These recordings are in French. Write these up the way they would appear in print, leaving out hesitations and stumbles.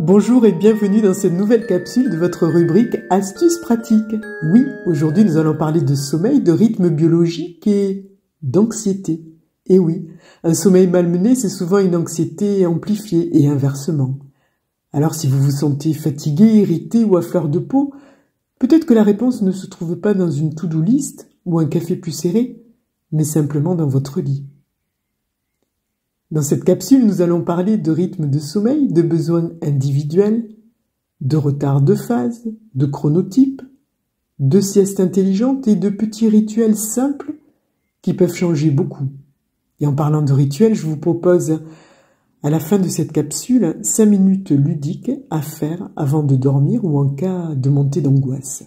Bonjour et bienvenue dans cette nouvelle capsule de votre rubrique Astuces pratiques. Oui, aujourd'hui nous allons parler de sommeil, de rythme biologique et d'anxiété. Et oui, un sommeil malmené, c'est souvent une anxiété amplifiée et inversement. Alors si vous vous sentez fatigué, irrité ou à fleur de peau, peut-être que la réponse ne se trouve pas dans une to-do list ou un café plus serré, mais simplement dans votre lit. Dans cette capsule, nous allons parler de rythme de sommeil, de besoins individuels, de retard de phase, de chronotype, de sieste intelligente et de petits rituels simples qui peuvent changer beaucoup. Et en parlant de rituels, je vous propose à la fin de cette capsule 5 minutes ludiques à faire avant de dormir ou en cas de montée d'angoisse.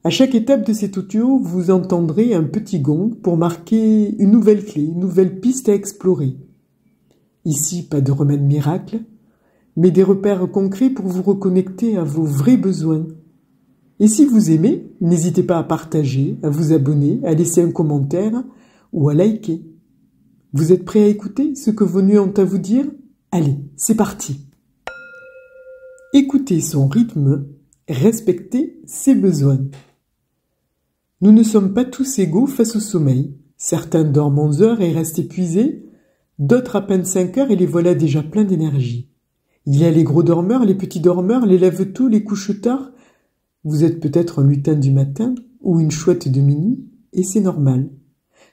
À chaque étape de cet audio, vous entendrez un petit gong pour marquer une nouvelle clé, une nouvelle piste à explorer. Ici, pas de remède miracle, mais des repères concrets pour vous reconnecter à vos vrais besoins. Et si vous aimez, n'hésitez pas à partager, à vous abonner, à laisser un commentaire ou à liker. Vous êtes prêts à écouter ce que vos nuits ont à vous dire? Allez, c'est parti! Écoutez son rythme, respectez ses besoins. Nous ne sommes pas tous égaux face au sommeil. Certains dorment 11 heures et restent épuisés, d'autres à peine 5 heures et les voilà déjà pleins d'énergie. Il y a les gros dormeurs, les petits dormeurs, les lève-tôt, les couche tard. Vous êtes peut-être un lutin du matin ou une chouette de minuit, et c'est normal.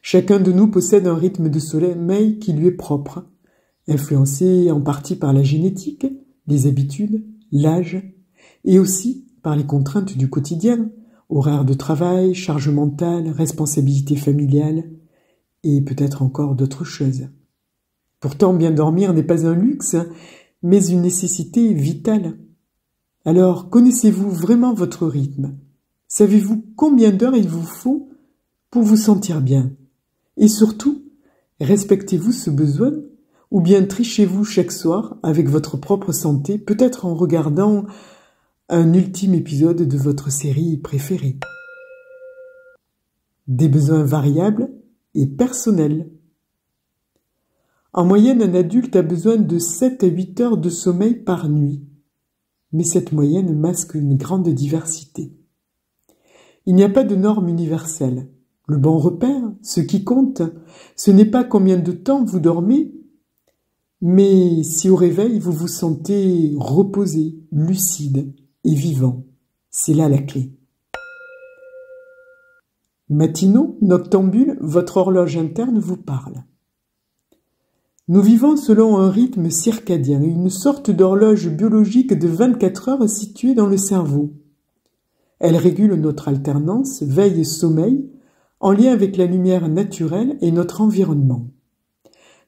Chacun de nous possède un rythme de sommeil qui lui est propre, influencé en partie par la génétique, les habitudes, l'âge, et aussi par les contraintes du quotidien. Horaire de travail, charge mentale, responsabilité familiale et peut-être encore d'autres choses. Pourtant, bien dormir n'est pas un luxe, mais une nécessité vitale. Alors, connaissez-vous vraiment votre rythme? Savez-vous combien d'heures il vous faut pour vous sentir bien? Et surtout, respectez-vous ce besoin ou bien trichez-vous chaque soir avec votre propre santé, peut-être en regardant un ultime épisode de votre série préférée. Des besoins variables et personnels. En moyenne, un adulte a besoin de 7 à 8 heures de sommeil par nuit. Mais cette moyenne masque une grande diversité. Il n'y a pas de norme universelle. Le bon repère, ce qui compte, ce n'est pas combien de temps vous dormez, mais si au réveil vous vous sentez reposé, lucide et vivant. C'est là la clé. Matinaux, noctambules, votre horloge interne vous parle. Nous vivons selon un rythme circadien, une sorte d'horloge biologique de 24 heures située dans le cerveau. Elle régule notre alternance, veille et sommeil, en lien avec la lumière naturelle et notre environnement.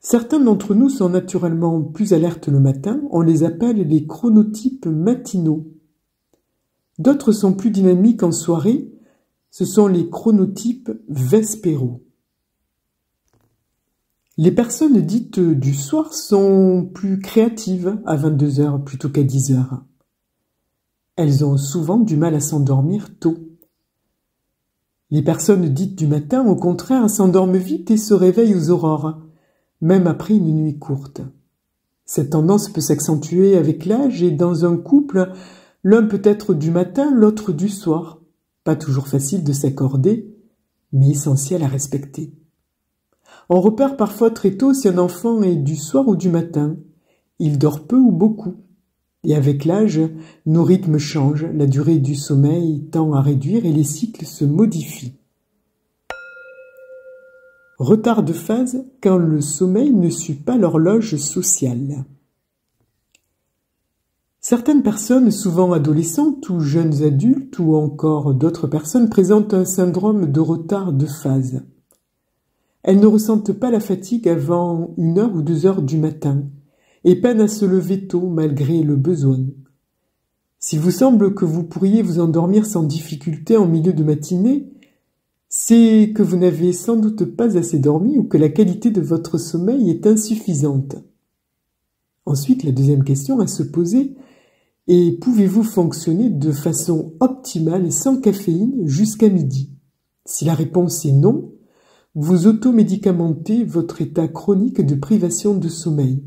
Certains d'entre nous sont naturellement plus alertes le matin, on les appelle les chronotypes matinaux. D'autres sont plus dynamiques en soirée, ce sont les chronotypes vespéraux. Les personnes dites du soir sont plus créatives à 22 heures plutôt qu'à 10 heures. Elles ont souvent du mal à s'endormir tôt. Les personnes dites du matin, au contraire, s'endorment vite et se réveillent aux aurores, même après une nuit courte. Cette tendance peut s'accentuer avec l'âge et dans un couple, l'un peut être du matin, l'autre du soir. Pas toujours facile de s'accorder, mais essentiel à respecter. On repère parfois très tôt si un enfant est du soir ou du matin. Il dort peu ou beaucoup. Et avec l'âge, nos rythmes changent, la durée du sommeil tend à réduire et les cycles se modifient. Retard de phase quand le sommeil ne suit pas l'horloge sociale. Certaines personnes, souvent adolescentes ou jeunes adultes ou encore d'autres personnes, présentent un syndrome de retard de phase. Elles ne ressentent pas la fatigue avant 1 heure ou 2 heures du matin et peinent à se lever tôt malgré le besoin. S'il vous semble que vous pourriez vous endormir sans difficulté en milieu de matinée, c'est que vous n'avez sans doute pas assez dormi ou que la qualité de votre sommeil est insuffisante. Ensuite, la deuxième question à se poser est: pouvez-vous fonctionner de façon optimale et sans caféine jusqu'à midi? Si la réponse est non, vous automédicamentez votre état chronique de privation de sommeil.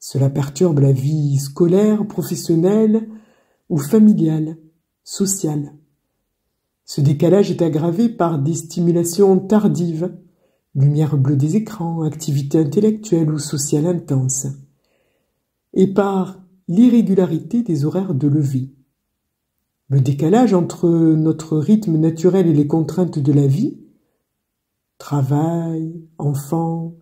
Cela perturbe la vie scolaire, professionnelle ou familiale, sociale. Ce décalage est aggravé par des stimulations tardives, lumière bleue des écrans, activités intellectuelles ou sociales intenses, et par l'irrégularité des horaires de lever. Le décalage entre notre rythme naturel et les contraintes de la vie, travail, enfants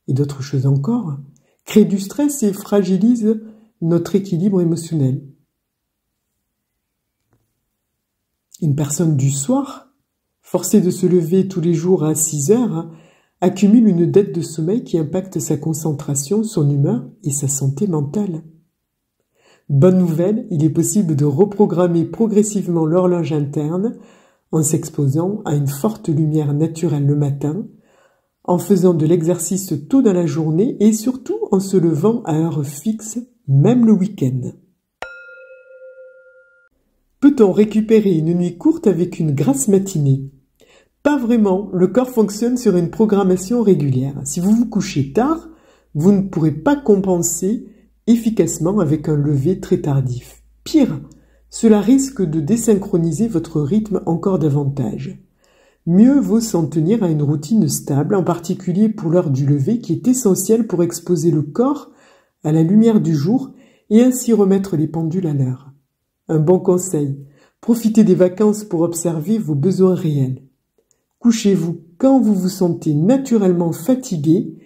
et d'autres choses encore, crée du stress et fragilise notre équilibre émotionnel. Une personne du soir, forcée de se lever tous les jours à 6 heures, accumule une dette de sommeil qui impacte sa concentration, son humeur et sa santé mentale. Bonne nouvelle, il est possible de reprogrammer progressivement l'horloge interne en s'exposant à une forte lumière naturelle le matin, en faisant de l'exercice tôt dans la journée et surtout en se levant à heure fixe, même le week-end. Peut-on récupérer une nuit courte avec une grasse matinée? Pas vraiment, le corps fonctionne sur une programmation régulière. Si vous vous couchez tard, vous ne pourrez pas compenser efficacement avec un lever très tardif. Pire, cela risque de désynchroniser votre rythme encore davantage. Mieux vaut s'en tenir à une routine stable, en particulier pour l'heure du lever qui est essentielle pour exposer le corps à la lumière du jour et ainsi remettre les pendules à l'heure. Un bon conseil, profitez des vacances pour observer vos besoins réels. Couchez-vous quand vous vous sentez naturellement fatigué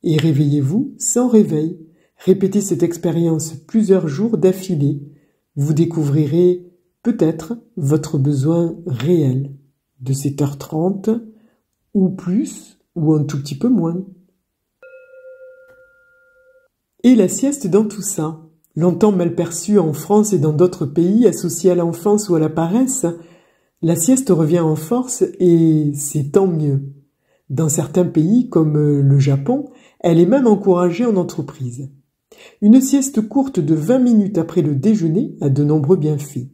et réveillez-vous sans réveil. Répétez cette expérience plusieurs jours d'affilée. Vous découvrirez peut-être votre besoin réel de 7h30 ou plus ou un tout petit peu moins. Et la sieste dans tout ça, longtemps mal perçue en France et dans d'autres pays associée à l'enfance ou à la paresse, la sieste revient en force et c'est tant mieux. Dans certains pays comme le Japon, elle est même encouragée en entreprise. Une sieste courte de 20 minutes après le déjeuner a de nombreux bienfaits.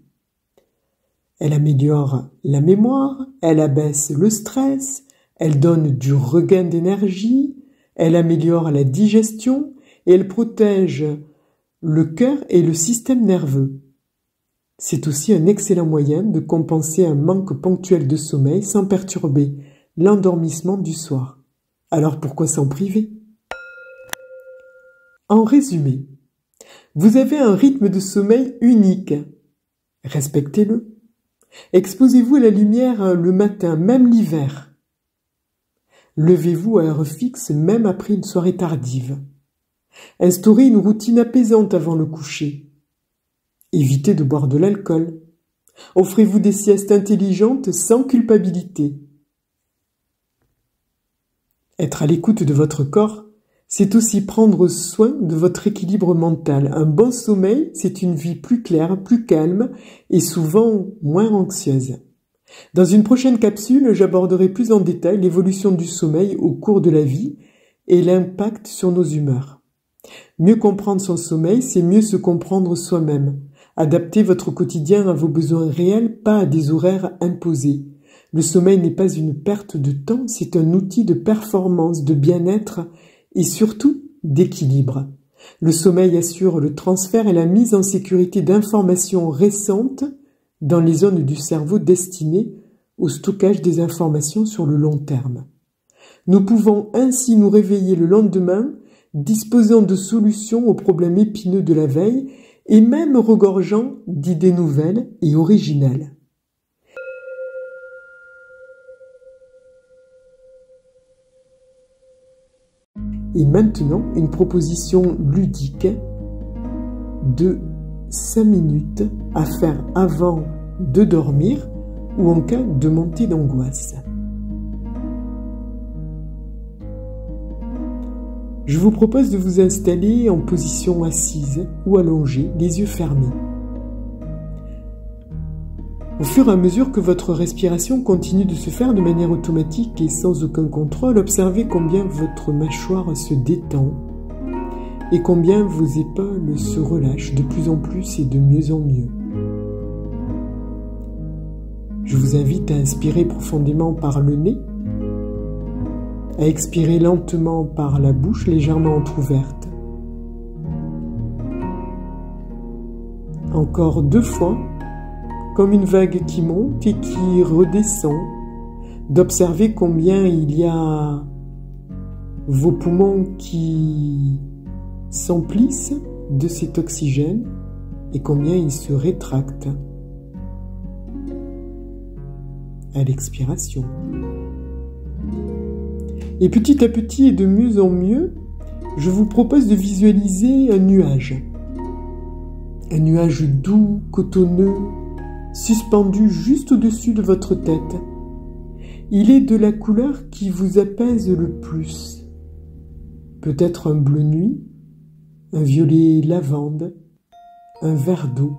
Elle améliore la mémoire, elle abaisse le stress, elle donne du regain d'énergie, elle améliore la digestion et elle protège le cœur et le système nerveux. C'est aussi un excellent moyen de compenser un manque ponctuel de sommeil sans perturber l'endormissement du soir. Alors pourquoi s'en priver? En résumé, vous avez un rythme de sommeil unique. Respectez-le. Exposez-vous à la lumière le matin, même l'hiver. Levez-vous à heure fixe, même après une soirée tardive. Instaurez une routine apaisante avant le coucher. Évitez de boire de l'alcool. Offrez-vous des siestes intelligentes sans culpabilité. Être à l'écoute de votre corps, c'est aussi prendre soin de votre équilibre mental. Un bon sommeil, c'est une vie plus claire, plus calme et souvent moins anxieuse. Dans une prochaine capsule, j'aborderai plus en détail l'évolution du sommeil au cours de la vie et l'impact sur nos humeurs. Mieux comprendre son sommeil, c'est mieux se comprendre soi-même. Adaptez votre quotidien à vos besoins réels, pas à des horaires imposés. Le sommeil n'est pas une perte de temps, c'est un outil de performance, de bien-être et surtout d'équilibre. Le sommeil assure le transfert et la mise en sécurité d'informations récentes dans les zones du cerveau destinées au stockage des informations sur le long terme. Nous pouvons ainsi nous réveiller le lendemain, disposant de solutions aux problèmes épineux de la veille et même regorgeant d'idées nouvelles et originales. Et maintenant, une proposition ludique de 5 minutes à faire avant de dormir ou en cas de montée d'angoisse. Je vous propose de vous installer en position assise ou allongée, les yeux fermés. Au fur et à mesure que votre respiration continue de se faire de manière automatique et sans aucun contrôle, observez combien votre mâchoire se détend et combien vos épaules se relâchent de plus en plus et de mieux en mieux. Je vous invite à inspirer profondément par le nez, à expirer lentement par la bouche légèrement entrouverte. Encore 2 fois, comme une vague qui monte et qui redescend, d'observer combien il y a vos poumons qui s'emplissent de cet oxygène et combien ils se rétractent à l'expiration. Et petit à petit et de mieux en mieux, je vous propose de visualiser un nuage doux, cotonneux, suspendu juste au-dessus de votre tête. Il est de la couleur qui vous apaise le plus. Peut-être un bleu nuit, un violet lavande, un vert d'eau.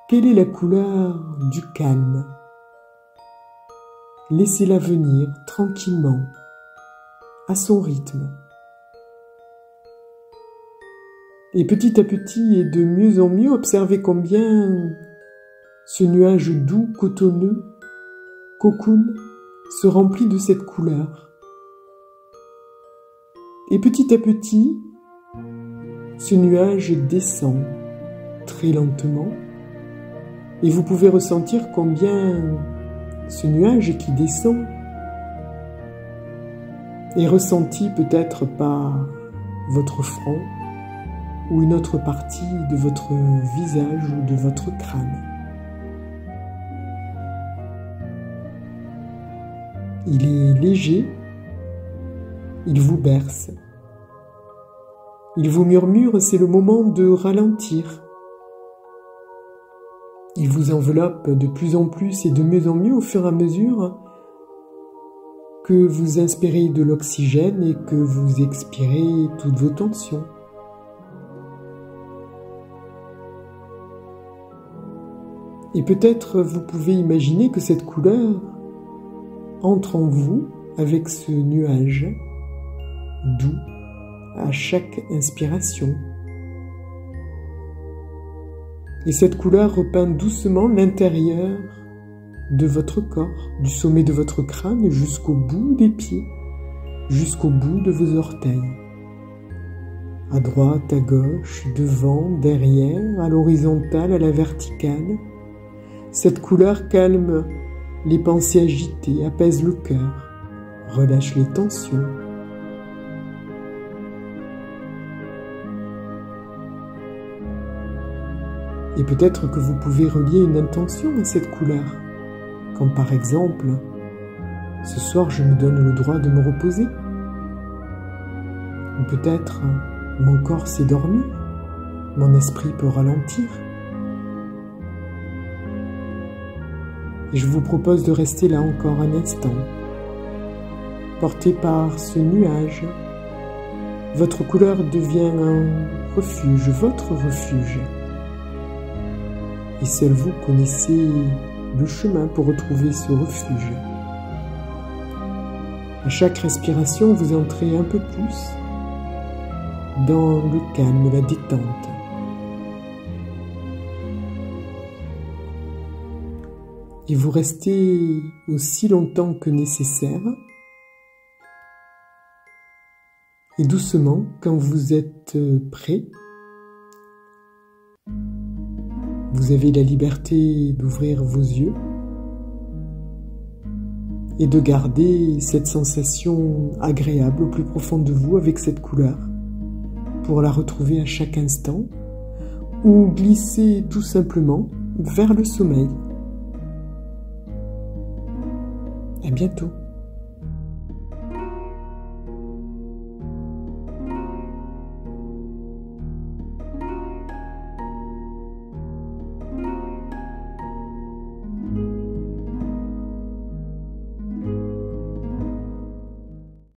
Quelle est la couleur du calme? Laissez-la venir tranquillement, à son rythme. Et petit à petit et de mieux en mieux, observez combien ce nuage doux, cotonneux, cocoon, se remplit de cette couleur. Et petit à petit, ce nuage descend très lentement et vous pouvez ressentir combien ce nuage qui descend est ressenti peut-être par votre front ou une autre partie de votre visage ou de votre crâne. Il est léger, il vous berce. Il vous murmure, c'est le moment de ralentir. Il vous enveloppe de plus en plus et de mieux en mieux au fur et à mesure que vous inspirez de l'oxygène et que vous expirez toutes vos tensions. Et peut-être vous pouvez imaginer que cette couleur entre en vous avec ce nuage doux à chaque inspiration. Et cette couleur repeint doucement l'intérieur de votre corps, du sommet de votre crâne jusqu'au bout des pieds, jusqu'au bout de vos orteils. À droite, à gauche, devant, derrière, à l'horizontale, à la verticale. Cette couleur calme les pensées agitées, apaise le cœur, relâche les tensions. Et peut-être que vous pouvez relier une intention à cette couleur, comme par exemple, ce soir je me donne le droit de me reposer. Ou peut-être, mon corps s'est dormi, mon esprit peut ralentir. Et je vous propose de rester là encore un instant, porté par ce nuage. Votre couleur devient un refuge, votre refuge. Et seul vous connaissez le chemin pour retrouver ce refuge. À chaque respiration, vous entrez un peu plus dans le calme, la détente. Et vous restez aussi longtemps que nécessaire. Et doucement, quand vous êtes prêt, vous avez la liberté d'ouvrir vos yeux et de garder cette sensation agréable au plus profond de vous avec cette couleur pour la retrouver à chaque instant ou glisser tout simplement vers le sommeil. À bientôt.